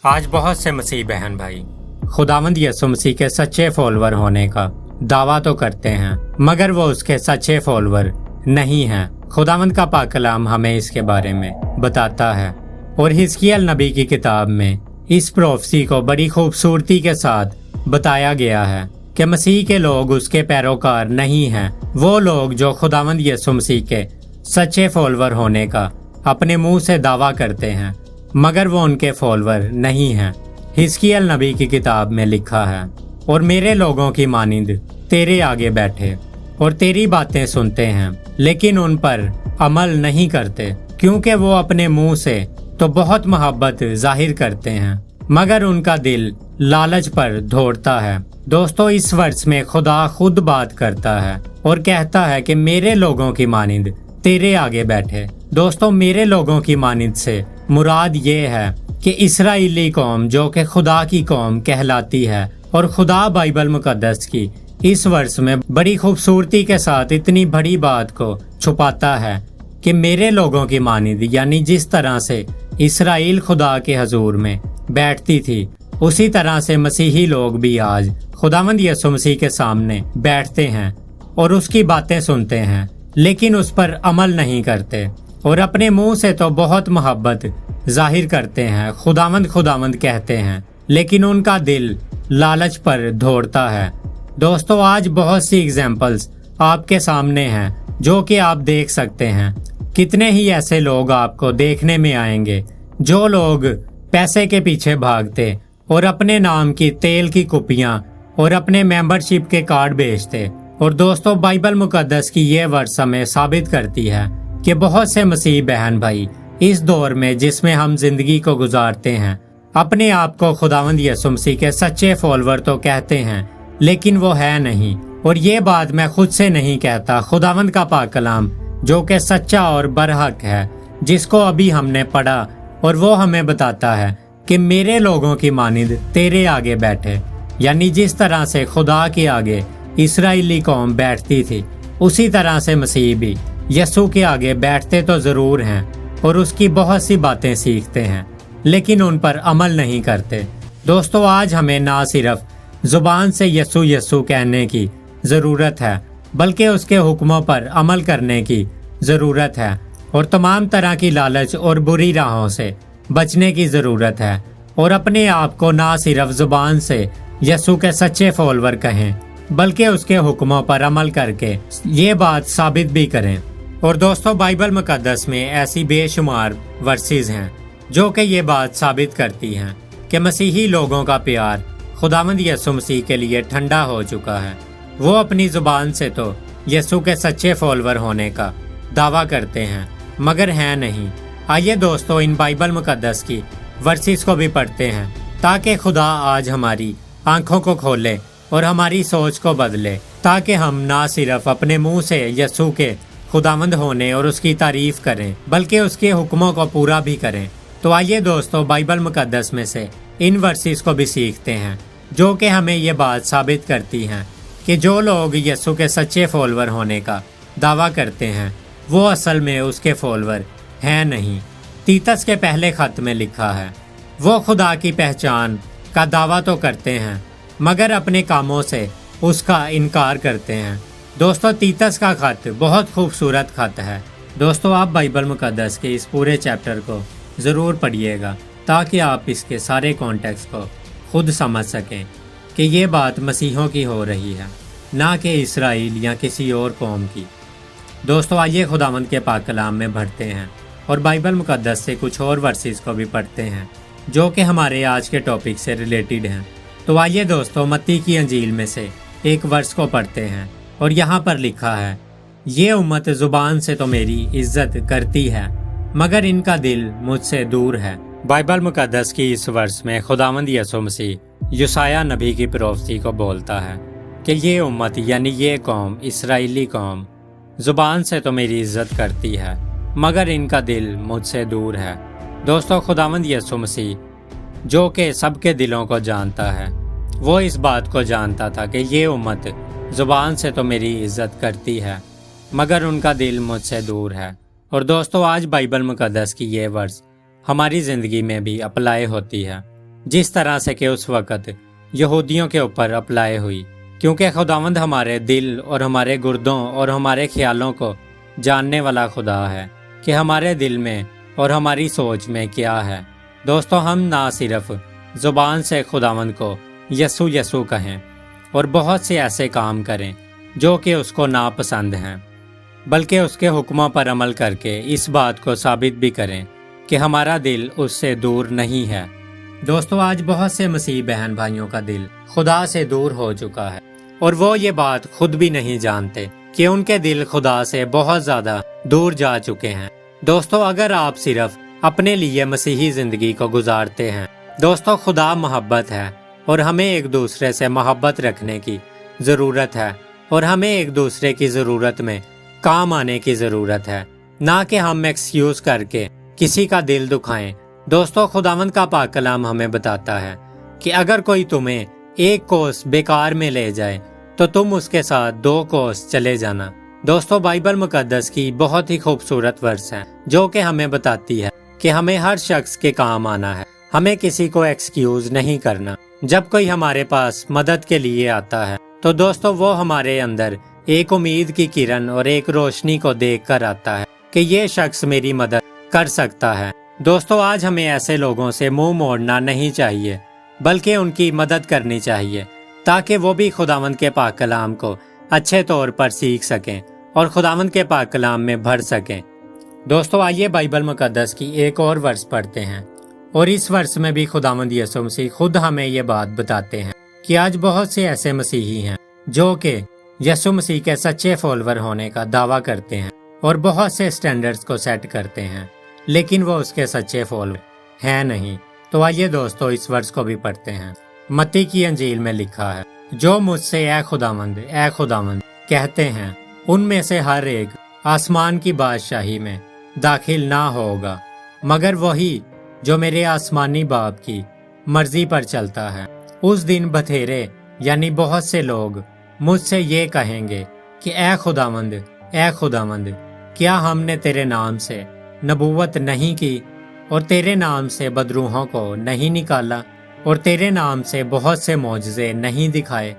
آج بہت سے مسیح بہن بھائی خداوند یسوع مسیح کے سچے فالوور ہونے کا دعویٰ تو کرتے ہیں، مگر وہ اس کے سچے فالوور نہیں ہیں۔ خداوند کا پاک کلام ہمیں اس کے بارے میں بتاتا ہے، اور حزقیل نبی کی کتاب میں اس پروفیسی کو بڑی خوبصورتی کے ساتھ بتایا گیا ہے کہ مسیح کے لوگ اس کے پیروکار نہیں ہیں۔ وہ لوگ جو خداوند یسوع مسیح کے سچے فالوور ہونے کا اپنے منہ سے دعویٰ کرتے ہیں، مگر وہ ان کے فالوور نہیں ہیں۔ حزقیل نبی کی کتاب میں لکھا ہے، اور میرے لوگوں کی مانند تیرے آگے بیٹھے اور تیری باتیں سنتے ہیں، لیکن ان پر عمل نہیں کرتے، کیونکہ وہ اپنے منہ سے تو بہت محبت ظاہر کرتے ہیں، مگر ان کا دل لالچ پر دوڑتا ہے۔ دوستو، اس ورس میں خدا خود بات کرتا ہے اور کہتا ہے کہ میرے لوگوں کی مانند تیرے آگے بیٹھے۔ دوستو، میرے لوگوں کی مانند سے مراد یہ ہے کہ اسرائیلی قوم جو کہ خدا کی قوم کہلاتی ہے، اور خدا بائبل مقدس کی اس ورس میں بڑی خوبصورتی کے ساتھ اتنی بڑی بات کو چھپاتا ہے کہ میرے لوگوں کی مانند، یعنی جس طرح سے اسرائیل خدا کے حضور میں بیٹھتی تھی، اسی طرح سے مسیحی لوگ بھی آج خداوند یسوع مسیح کے سامنے بیٹھتے ہیں اور اس کی باتیں سنتے ہیں، لیکن اس پر عمل نہیں کرتے، اور اپنے منہ سے تو بہت محبت ظاہر کرتے ہیں، خداوند خداوند کہتے ہیں، لیکن ان کا دل لالچ پر دوڑتا ہے۔ دوستو، آج بہت سی ایگزامپلز آپ کے سامنے ہیں جو کہ آپ دیکھ سکتے ہیں۔ کتنے ہی ایسے لوگ آپ کو دیکھنے میں آئیں گے جو لوگ پیسے کے پیچھے بھاگتے اور اپنے نام کی تیل کی کپیاں اور اپنے ممبرشپ کے کارڈ بیچتے۔ اور دوستو، بائبل مقدس کی یہ ورس ہمیں ثابت کرتی ہے کہ بہت سے مسیح بہن بھائی اس دور میں جس میں ہم زندگی کو گزارتے ہیں، اپنے آپ کو خداوند یسوع مسیح کے سچے فالوور تو کہتے ہیں، لیکن وہ ہے نہیں۔ اور یہ بات میں خود سے نہیں کہتا، خداوند کا پاک کلام جو کہ سچا اور برحق ہے، جس کو ابھی ہم نے پڑھا، اور وہ ہمیں بتاتا ہے کہ میرے لوگوں کی مانند تیرے آگے بیٹھے، یعنی جس طرح سے خدا کے آگے اسرائیلی قوم بیٹھتی تھی، اسی طرح سے مسیح بھی یسوع کے آگے بیٹھتے تو ضرور ہیں اور اس کی بہت سی باتیں سیکھتے ہیں، لیکن ان پر عمل نہیں کرتے۔ دوستو، آج ہمیں نہ صرف زبان سے یسوع یسوع کہنے کی ضرورت ہے، بلکہ اس کے حکموں پر عمل کرنے کی ضرورت ہے، اور تمام طرح کی لالچ اور بری راہوں سے بچنے کی ضرورت ہے، اور اپنے آپ کو نہ صرف زبان سے یسوع کے سچے فالوور کہیں، بلکہ اس کے حکموں پر عمل کر کے یہ بات ثابت بھی کریں۔ اور دوستو، بائبل مقدس میں ایسی بے شمار ورسز ہیں جو کہ یہ بات ثابت کرتی ہیں کہ مسیحی لوگوں کا پیار خداوند یسوع مسیح کے لیے ٹھنڈا ہو چکا ہے۔ وہ اپنی زبان سے تو یسوع کے سچے فالوور ہونے کا دعویٰ کرتے ہیں، مگر ہیں نہیں۔ آئیے دوستو، ان بائبل مقدس کی ورسز کو بھی پڑھتے ہیں تاکہ خدا آج ہماری آنکھوں کو کھولے اور ہماری سوچ کو بدلے، تاکہ ہم نہ صرف اپنے منہ سے یسوع کے خداوند ہونے اور اس کی تعریف کریں، بلکہ اس کے حکموں کو پورا بھی کریں۔ تو آئیے دوستو، بائبل مقدس میں سے ان ورسز کو بھی سیکھتے ہیں جو کہ ہمیں یہ بات ثابت کرتی ہیں کہ جو لوگ یسوع کے سچے فالوور ہونے کا دعویٰ کرتے ہیں، وہ اصل میں اس کے فالوور ہیں نہیں۔ تیتس کے پہلے خط میں لکھا ہے، وہ خدا کی پہچان کا دعویٰ تو کرتے ہیں، مگر اپنے کاموں سے اس کا انکار کرتے ہیں۔ دوستو، تیتس کا خط بہت خوبصورت خط ہے۔ دوستو، آپ بائبل مقدس کے اس پورے چیپٹر کو ضرور پڑھیے گا تاکہ آپ اس کے سارے کانٹیکسٹ کو خود سمجھ سکیں کہ یہ بات مسیحوں کی ہو رہی ہے، نہ کہ اسرائیل یا کسی اور قوم کی۔ دوستو، آئیے خداوند کے پاک کلام میں بڑھتے ہیں اور بائبل مقدس سے کچھ اور ورسز کو بھی پڑھتے ہیں جو کہ ہمارے آج کے ٹاپک سے ریلیٹڈ ہیں۔ تو آئیے دوستو، متی کی انجیل میں سے ایک ورس کو پڑھتے ہیں، اور یہاں پر لکھا ہے، یہ امت زبان سے تو میری عزت کرتی ہے، مگر ان کا دل مجھ سے دور ہے۔ بائبل مقدس کی اس ورس میں خداوند یسوع مسیح یسایہ نبی کی پروفیسی کو بولتا ہے کہ یہ امت، یعنی یہ قوم، اسرائیلی قوم، زبان سے تو میری عزت کرتی ہے، مگر ان کا دل مجھ سے دور ہے۔ دوستو، خداوند یسوع مسیح جو کہ سب کے دلوں کو جانتا ہے، وہ اس بات کو جانتا تھا کہ یہ امت زبان سے تو میری عزت کرتی ہے، مگر ان کا دل مجھ سے دور ہے۔ اور دوستو، آج بائبل مقدس کی یہ ورس ہماری زندگی میں بھی اپلائی ہوتی ہے۔ जिस तरह से कि उस वक़्त यहूदियों के ऊपर अप्लाई हुई, क्योंकि खुदावंद हमारे दिल और हमारे गुर्दों और हमारे ख्यालों को जानने वाला खुदा है कि हमारे दिल में और हमारी सोच में क्या है। दोस्तों, हम ना सिर्फ ज़ुबान से खुदावंद को यसु यसु कहें और बहुत से ऐसे काम करें जो कि उसको नापसंद हैं, बल्कि उसके हुक्मों पर अमल करके इस बात को साबित भी करें कि हमारा दिल उससे दूर नहीं है। दोस्तों, आज बहुत से मसीह बहन भाइयों का दिल खुदा से दूर हो चुका है और वो ये बात खुद भी नहीं जानते कि उनके दिल खुदा से बहुत ज़्यादा दूर जा चुके हैं। दोस्तों, अगर आप सिर्फ अपने लिए मसीही ज़िंदगी को गुजारते हैं, दोस्तों खुदा मोहब्बत है और हमें एक दूसरे से मोहब्बत रखने की ज़रूरत है और हमें एक दूसरे की ज़रूरत में काम आने की ज़रूरत है, ना कि हम एक्सक्यूज़ करके किसी का दिल दुखाएं। दोस्तों, खुदावंद का पाक कलाम हमें बताता है कि अगर कोई तुम्हें एक कोस बेकार में ले जाए तो तुम उसके साथ 2 कोस चले जाना। दोस्तों, बाइबल मुकद्दस की बहुत ही खूबसूरत वर्स है जो कि हमें बताती है कि हमें हर शख्स के काम आना है, हमें किसी को एक्सक्यूज नहीं करना। जब कोई हमारे पास मदद के लिए आता है तो दोस्तों वो हमारे अंदर एक उम्मीद की किरण और एक रोशनी को देखकर आता है कि ये शख्स मेरी मदद कर सकता है। दोस्तों, आज हमें ऐसे लोगों से मुंह मोड़ना नहीं चाहिए, बल्कि उनकी मदद करनी चाहिए ताकि वो भी खुदावंद के पाक कलाम को अच्छे तौर पर सीख सकें और खुदावंद के पाक कलाम में भर सकें। दोस्तों, आइए बाइबल मुकद्दस की एक और वर्स पढ़ते हैं और इस वर्स में भी खुदावंद यीशु मसीह खुद हमें ये बात बताते हैं कि आज बहुत से ऐसे मसीही हैं जो कि यीशु मसीह के सच्चे फॉलोवर होने का दावा करते हैं और बहुत से स्टैंडर्ड्स को सेट करते हैं, लेकिन वो उसके सच्चे फॉलोवर हैं नहीं। तो आइए दोस्तों इस वर्स को भी पढ़ते हैं। मत्ती की अंजील में लिखा है, जो मुझसे ए खुदावंद कहते हैं उनमें से हर एक आसमान की बादशाही में दाखिल ना होगा, मगर वही जो मेरे आसमानी बाप की मर्जी पर चलता है। उस दिन बथेरे यानी बहुत से लोग मुझसे ये कहेंगे कि ए खुदावंद क्या हमने तेरे नाम से नबूवत नहीं की और तेरे नाम से बदरूहों को नहीं निकाला और तेरे नाम से बहुत से मौजज़े नहीं दिखाए?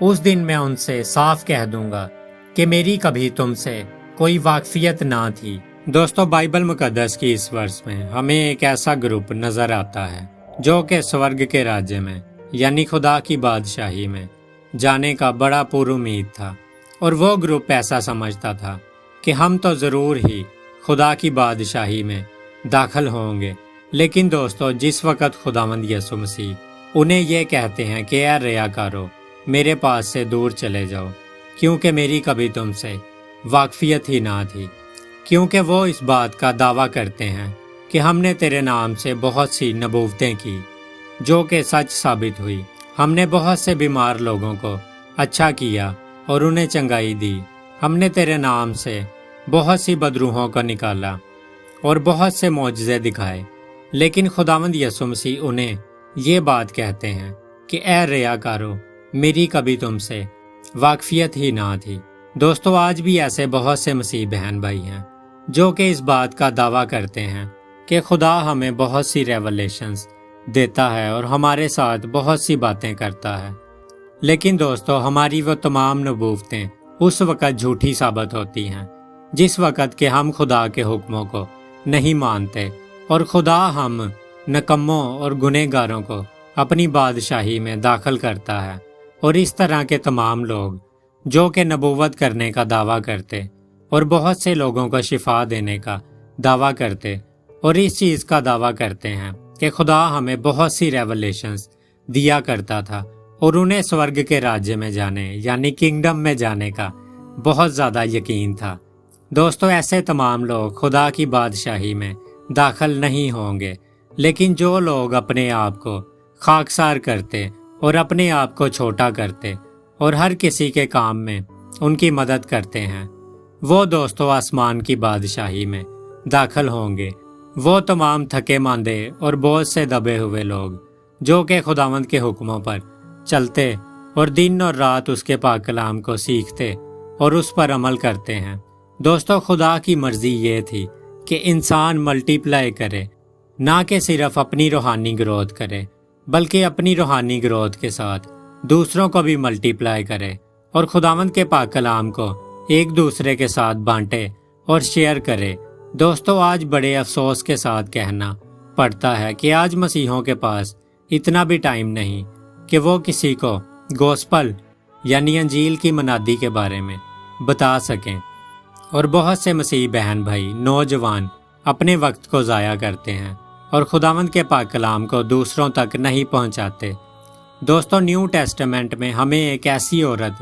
उस दिन मैं उनसे साफ कह दूंगा कि मेरी कभी तुमसे कोई वाकफियत ना थी। दोस्तों, बाइबल मुकद्दस की इस वर्ष में हमें एक ऐसा ग्रुप नजर आता है जो कि स्वर्ग के राज्य में यानी खुदा की बादशाही में जाने का बड़ा पुरुमीद था और वो ग्रुप ऐसा समझता था कि हम तो ज़रूर ही खुदा की बादशाही में दाखिल होंगे। लेकिन दोस्तों, जिस वक़्त खुदावंद यीशु मसीह उन्हें ये कहते हैं कि ए रियाकारो मेरे पास से दूर चले जाओ, क्योंकि मेरी कभी तुमसे वाकफियत ही ना थी, क्योंकि वो इस बात का दावा करते हैं कि हमने तेरे नाम से बहुत सी नबूवतें की जो कि सच साबित हुई। हमने बहुत से बीमार लोगों को अच्छा किया और उन्हें चंगाई दी। हमने तेरे नाम से बहुत सी बदरूहों को निकाला और बहुत से मौजज़े दिखाए। लेकिन खुदावंद यीशु मसीह उन्हें ये बात कहते हैं कि ए रियाकारो मेरी कभी तुमसे वाकफियत ही ना थी। दोस्तों, आज भी ऐसे बहुत से मसीह बहन भाई हैं जो कि इस बात का दावा करते हैं कि खुदा हमें बहुत सी रेवलेशंस देता है और हमारे साथ बहुत सी बातें करता है। लेकिन दोस्तों, हमारी वो तमाम नबूवतें उस वक़्त झूठी साबित होती हैं जिस वक़्त के हम खुदा के हुक्मों को नहीं मानते और खुदा हम नकम्मों और गुनहगारों को अपनी बादशाही में दाखिल करता है। और इस तरह के तमाम लोग जो कि नबूवत करने का दावा करते और बहुत से लोगों को शिफा देने का दावा करते और इस चीज़ का दावा करते हैं कि खुदा हमें बहुत सी रेवलेशंस दिया करता था और उन्हें स्वर्ग के राज्य में जाने यानी किंगडम में जाने का बहुत ज़्यादा यकीन था। दोस्तों, ऐसे तमाम लोग खुदा की बादशाही में दाखिल नहीं होंगे। लेकिन जो लोग अपने आप को खाकसार करते और अपने आप को छोटा करते और हर किसी के काम में उनकी मदद करते हैं, वो दोस्तों आसमान की बादशाही में दाखिल होंगे। वो तमाम थके मांदे और बोझ से दबे हुए लोग जो कि खुदावंद के हुक्मों पर चलते और दिन और रात उसके पाक कलाम को सीखते और उस पर अमल करते हैं। दोस्तों, खुदा की मर्जी ये थी कि इंसान मल्टीप्लाई करे, ना कि सिर्फ अपनी रूहानी ग्रोथ करे बल्कि अपनी रूहानी ग्रोथ के साथ दूसरों को भी मल्टीप्लाई करे और खुदावंद के पाक कलाम को एक दूसरे के साथ बांटे और शेयर करे। दोस्तों, आज बड़े अफसोस के साथ कहना पड़ता है कि आज मसीहों के पास इतना भी टाइम नहीं कि वो किसी को गॉस्पल यानी अंजील की मनादी के बारे में बता सकें। और बहुत से मसीह बहन भाई नौजवान अपने वक्त को ज़ाया करते हैं और खुदावंद के पाक कलाम को दूसरों तक नहीं पहुंचाते। दोस्तों, न्यू टेस्टामेंट में हमें एक ऐसी औरत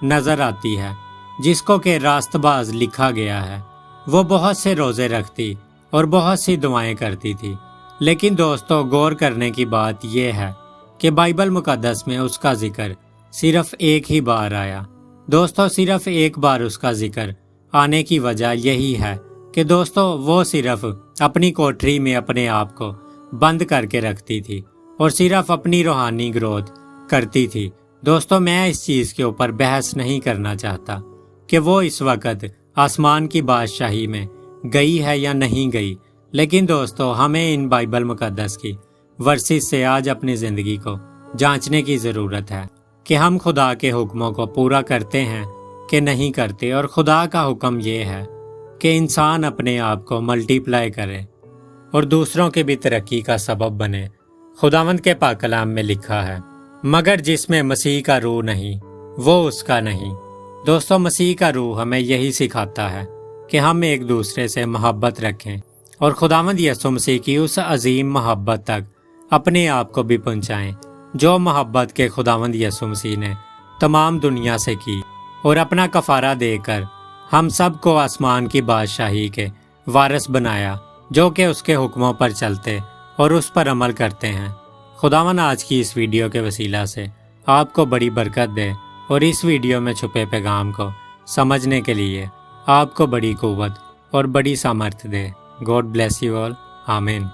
नज़र आती है जिसको के रास्तबाज लिखा गया है। वो बहुत से रोज़े रखती और बहुत सी दुआएं करती थी, लेकिन दोस्तों गौर करने की बात यह है कि बाइबल मुकद्दस में उसका जिक्र सिर्फ एक ही बार आया। दोस्तों, सिर्फ एक बार उसका जिक्र आने की वजह यही है कि दोस्तों वो सिर्फ अपनी कोठरी में अपने आप को बंद करके रखती थी और सिर्फ अपनी रूहानी ग्रोथ करती थी। दोस्तों, मैं इस चीज़ के ऊपर बहस नहीं करना चाहता कि वो इस वक्त आसमान की बादशाही में गई है या नहीं गई, लेकिन दोस्तों हमें इन बाइबल मुकद्दस की वर्सेस से आज अपनी ज़िंदगी को जांचने की ज़रूरत है कि हम खुदा के हुक्मों को पूरा करते हैं कि नहीं करते। और खुदा का हुक्म ये है कि इंसान अपने आप को मल्टीप्लाई करे और दूसरों की भी तरक्की का सबब बने। खुदावंद के पाक कलाम में लिखा है, मगर जिसमें मसीह का रूह नहीं वो उसका नहीं। दोस्तों, मसीह का रूह हमें यही सिखाता है कि हम एक दूसरे से मोहब्बत रखें और खुदावंद यीशु मसीह की उस अजीम मोहब्बत तक अपने आप को भी पहुंचाएं जो मोहब्बत के खुदावंद यीशु मसीह ने तमाम दुनिया से की और अपना कफारा देकर हम सब को आसमान की बादशाही के वारिस बनाया, जो कि उसके हुक्मों पर चलते और उस पर अमल करते हैं। खुदावंद आज की इस वीडियो के वसीला से आपको बड़ी बरकत दे और इस वीडियो में छुपे पैगाम को समझने के लिए आपको बड़ी कुव्वत और बड़ी सामर्थ्य दे। God bless you all. आमीन।